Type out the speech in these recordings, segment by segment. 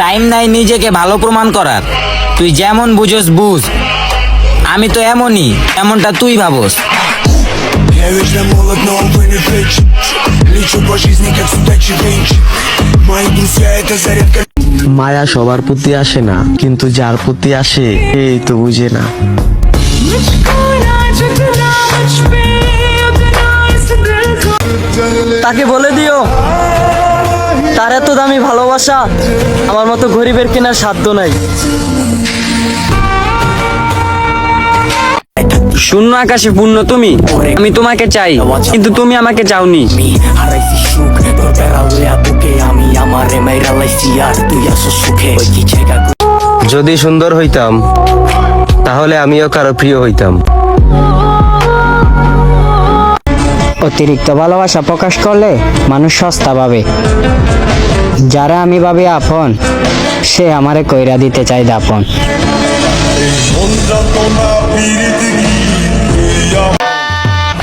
Time নাই নিজেকে ভালো প্রমাণ করার। তুই যেমন বুঝোস বুঝ, আমি তো এমনই, এমনটা তুই ভাবস। Я вечно молод, но увы не плечи. Лечу по жизни, как судачий венчик. Мои друзья — это зарядка. মায়া সবার প্রতি আসে না, কিন্তু যার প্রতি আসে এই তো বুঝে না। তাকে বলে দিও তার এত দামি ভালোবাসা আমার মতো গরিবের কেনার সাধ্য নাই। শূন্য আকাশে পূর্ণ তুমি, আমি তোমাকে চাই কিন্তু তুমি আমাকে চাওনি। হারাইছি সুখ তোর বেড়ালয়া বুকে, আমি আমারে মাইরা লাইছি আর তুই আসো সুখে। ওই কি জায়গা যদি সুন্দর হইতাম তাহলে আমিও কারো প্রিয় হইতাম। অতিরিক্ত ভালোবাসা প্রকাশ করলে মানুষ সস্তা ভাবে। যারা আমি ভাবি আপন, সে আমারে কইরা দিতে চাই দাপন।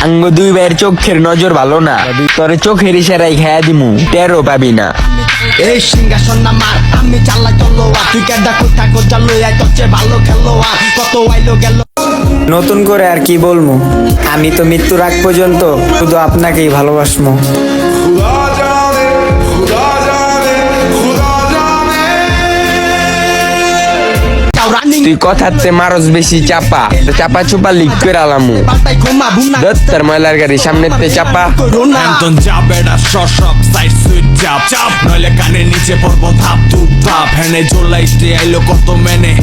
আঙ্গ দুই ভাইয়ের চোখের নজর ভালো না, তোরে চোখের ইশারায় খেয়া দিমু, টেরও পাবি না। এই সিংহাসন আমার, আমি চালাই তলোয়ার, তুই কেডা কোথা কোথা লই আই তোর চেয়ে ভালো খেলোয়াড়, কত আইলো গেল। নতুন করে আর কি বলবো, আমি তো মৃত্যুর আগ পর্যন্ত শুধু আপনাকেই ভালোবাসবো। তুই কথাতে মারস বেশি চাপা, চাপা চুপা লিক করে আলামু। দত্তর ময়লার গাড়ি সামনেতে চাপা। Anton Jabeda সব সাইড সুইট চাপ চাপ, নইলে কানে নিচে পড়বো ধাপ ধুপ ধাপ। হেনে ঝোলাইতে আইলো কত মেনে।